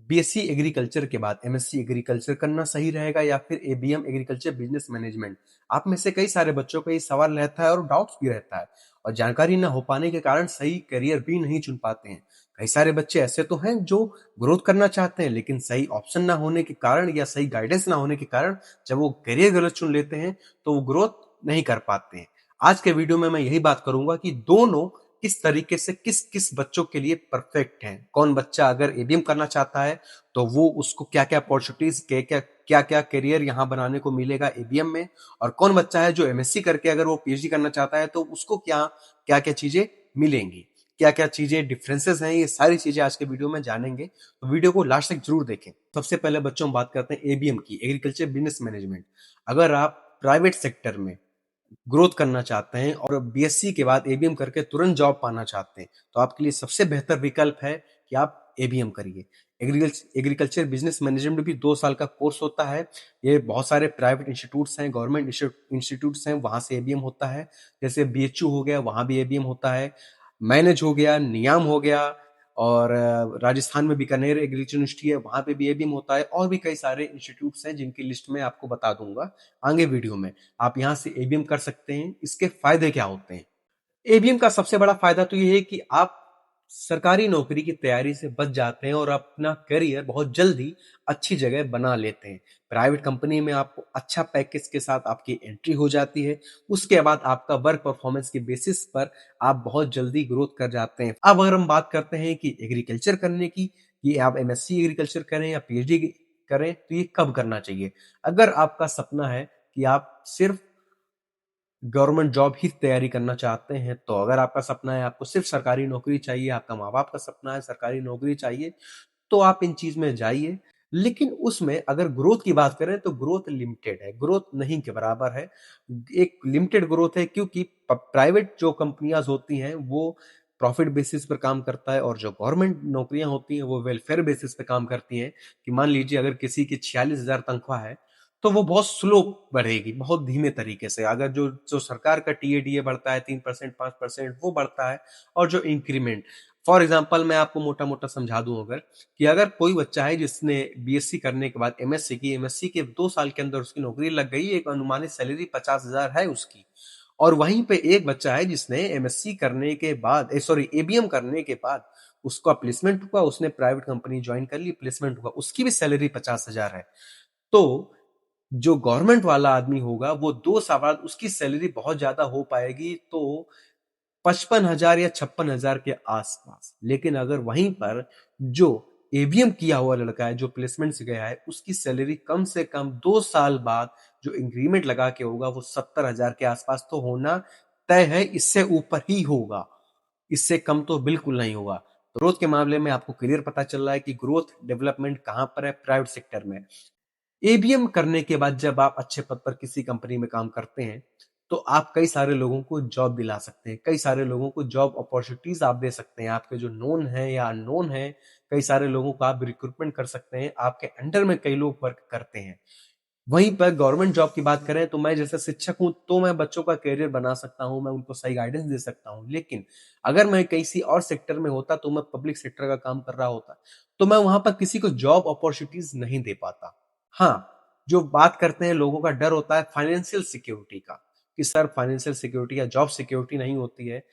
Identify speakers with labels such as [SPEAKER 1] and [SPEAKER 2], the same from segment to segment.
[SPEAKER 1] BSc agriculture के बाद MSc agriculture करना सही रहेगा या फिर एबीएम एग्रीकल्चर बिजनेस मैनेजमेंट? आप में से कई सारे बच्चों को ये सवाल रहता है और डाउट्स भी रहता है और जानकारी ना हो पाने के कारण सही करियर भी नहीं चुन पाते हैं। कई सारे बच्चे ऐसे तो हैं जो ग्रोथ करना चाहते हैं लेकिन सही ऑप्शन ना होने के कारण या सही गाइडेंस ना होने के कारण जब वो करियर गलत चुन लेते हैं तो वो ग्रोथ नहीं कर पाते हैं। आज के वीडियो में मैं यही बात करूंगा कि दोनों किस तरीके से किस किस बच्चों के लिए परफेक्ट हैं। कौन बच्चा अगर एबीएम करना चाहता है तो वो उसको क्या क्या अपॉर्चुनिटीज क्या क्या करियर यहाँ बनाने को मिलेगा एबीएम में, और कौन बच्चा है जो एमएससी करके अगर वो पीएचडी करना चाहता है तो उसको क्या क्या क्या चीजें मिलेंगी, क्या क्या चीजें डिफरेंसेस हैं, ये सारी चीजें आज के वीडियो में जानेंगे। तो वीडियो को लास्ट तक जरूर देखें। सबसे पहले बच्चों हम बात करते हैं एबीएम की, एग्रीकल्चर बिजनेस मैनेजमेंट। अगर आप प्राइवेट सेक्टर में ग्रोथ करना चाहते हैं और बीएससी के बाद एबीएम करके तुरंत जॉब पाना चाहते हैं तो आपके लिए सबसे बेहतर विकल्प है कि आप एबीएम करिए। एग्रीकल्चर बिजनेस मैनेजमेंट भी 2 साल का कोर्स होता है। ये बहुत सारे प्राइवेट इंस्टीट्यूट्स हैं, गवर्नमेंट इंस्टीट्यूट्स हैं, वहां से एबीएम होता है। जैसे बीएचयू हो गया, वहां भी एबीएम होता है। मैनेज हो गया, नियाम हो गया, और राजस्थान में बीकानेर एग्रीकल्चर यूनिवर्सिटी है, वहां पे भी एबीएम होता है। और भी कई सारे इंस्टीट्यूट्स हैं जिनकी लिस्ट में आपको बता दूंगा आगे वीडियो में। आप यहाँ से एबीएम कर सकते हैं। इसके फायदे क्या होते हैं? एबीएम का सबसे बड़ा फायदा तो ये है कि आप सरकारी नौकरी की तैयारी से बच जाते हैं और अपना करियर बहुत जल्दी अच्छी जगह बना लेते हैं। प्राइवेट कंपनी में आपको अच्छा पैकेज के साथ आपकी एंट्री हो जाती है। उसके बाद आपका वर्क परफॉर्मेंस के बेसिस पर आप बहुत जल्दी ग्रोथ कर जाते हैं। अब अगर हम बात करते हैं कि एग्रीकल्चर करने की, कि आप एमएससी एग्रीकल्चर करें या पीएचडी करें, तो ये कब करना चाहिए? अगर आपका सपना है कि आप सिर्फ गवर्नमेंट जॉब ही तैयारी करना चाहते हैं, तो अगर आपका सपना है आपको सिर्फ सरकारी नौकरी चाहिए, आपका माँ-बाप का सपना है सरकारी नौकरी चाहिए, तो आप इन चीज़ में जाइए। लेकिन उसमें अगर ग्रोथ की बात करें तो ग्रोथ लिमिटेड है, ग्रोथ नहीं के बराबर है। एक लिमिटेड ग्रोथ है क्योंकि प प्राइवेट जो कंपनियाँ होती हैं वो प्रॉफिट बेसिस पर काम करता है और जो गवर्नमेंट नौकरियाँ होती हैं वो वेलफेयर बेसिस पे काम करती हैं। कि मान लीजिए अगर किसी की 46,000 तनख्वाह है तो वो बहुत स्लो बढ़ेगी, बहुत धीमे तरीके से। अगर जो जो सरकार का टीएडीए बढ़ता है 3% 5% वो बढ़ता है। और जो इंक्रीमेंट, फॉर एग्जांपल मैं आपको मोटा-मोटा समझा दूं, अगर कि अगर कोई बच्चा है जिसने बीएससी करने के बाद एमएससी की, एमएससी के 2 साल के अंदर उसकी नौकरी लग गई, एक अनुमानित सैलरी 50,000 है उसकी। और वहीं पे एक बच्चा है जिसने एमएससी करने के बाद सॉरी एबीएम करने के बाद उसका प्लेसमेंट हुआ, उसने प्राइवेट कंपनी ज्वाइन कर ली, प्लेसमेंट हुआ, उसकी भी सैलरी 50,000 है। तो जो गवर्नमेंट वाला आदमी होगा वो 2 साल बाद उसकी सैलरी बहुत ज्यादा हो पाएगी, तो 55,000 या 56,000 के आसपास। लेकिन अगर वहीं पर जो एबीएम किया हुआ लड़का है, जो प्लेसमेंट से गया है, उसकी सैलरी कम से कम 2 साल बाद जो इंक्रीमेंट लगा के होगा वो 70,000 के आसपास तो होना तय है। इससे ऊपर ही होगा, इससे कम तो बिल्कुल नहीं होगा। तो ग्रोथ के मामले में आपको क्लियर पता चल रहा है कि ग्रोथ डेवलपमेंट कहां पर है, प्राइवेट सेक्टर में। एबीएम करने के बाद जब आप अच्छे पद पर किसी कंपनी में काम करते हैं तो आप कई सारे लोगों को जॉब दिला सकते हैं, कई सारे लोगों को जॉब अपॉर्चुनिटीज आप दे सकते हैं। आपके जो नोन है या अननोन है, कई सारे लोगों को आप रिक्रूटमेंट कर सकते हैं। आपके अंडर में कई लोग वर्क करते हैं। वहीं पर गवर्नमेंट जॉब की बात करें तो मैं जैसे शिक्षक हूं तो मैं बच्चों का करियर बना सकता हूं, मैं उनको सही गाइडेंस दे सकता हूं। लेकिन अगर मैं किसी और सेक्टर में होता, तो मैं पब्लिक सेक्टर का काम कर रहा होता, तो मैं वहां पर किसी को जॉब अपॉर्चुनिटीज नहीं दे पाता। हाँ, जो बात करते हैं लोगों का डर होता है फाइनेंशियल सिक्योरिटी का, कि सर फाइनेंशियल सिक्योरिटी या जॉब सिक्योरिटी नहीं होती है।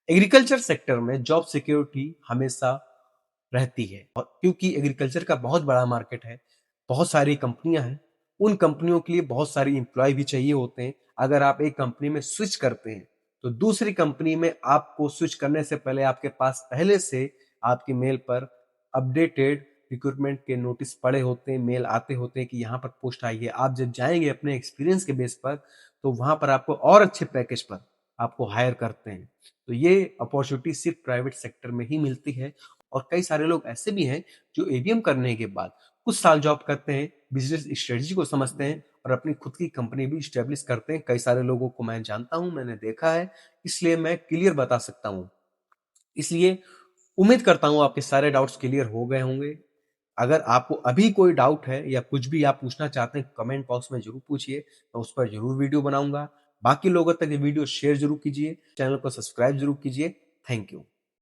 [SPEAKER 1] एग्रीकल्चर सेक्टर में जॉब सिक्योरिटी हमेशा रहती है, और क्योंकि एग्रीकल्चर का बहुत बड़ा मार्केट है, बहुत सारी कंपनियां हैं, उन कंपनियों के लिए बहुत सारी एम्प्लॉय भी चाहिए होते हैं। अगर आप एक कंपनी में स्विच करते हैं तो दूसरी कंपनी में आपको स्विच करने से पहले आपके पास पहले से आपके मेल पर अपडेटेड रिक्रूटमेंट के नोटिस पड़े होते हैं, मेल आते होते हैं कि यहाँ पर पोस्ट आई है। आप जब जाएंगे अपने एक्सपीरियंस के बेस पर तो वहां पर आपको और अच्छे पैकेज पर आपको हायर करते हैं। तो ये अपॉर्चुनिटी सिर्फ प्राइवेट सेक्टर में ही मिलती है। और कई सारे लोग ऐसे भी हैं जो एबीएम करने के बाद कुछ साल जॉब करते हैं, बिजनेस स्ट्रेटजी को समझते हैं और अपनी खुद की कंपनी भी स्टेब्लिश करते हैं। कई सारे लोगों को मैं जानता हूं, मैंने देखा है, इसलिए मैं क्लियर बता सकता हूं। इसलिए उम्मीद करता हूं आपके सारे डाउट्स क्लियर हो गए होंगे। अगर आपको अभी कोई डाउट है या कुछ भी आप पूछना चाहते हैं, कमेंट बॉक्स में जरूर पूछिए, मैं उस पर जरूर वीडियो बनाऊंगा। बाकी लोगों तक ये वीडियो शेयर जरूर कीजिए, चैनल को सब्सक्राइब जरूर कीजिए। Thank you.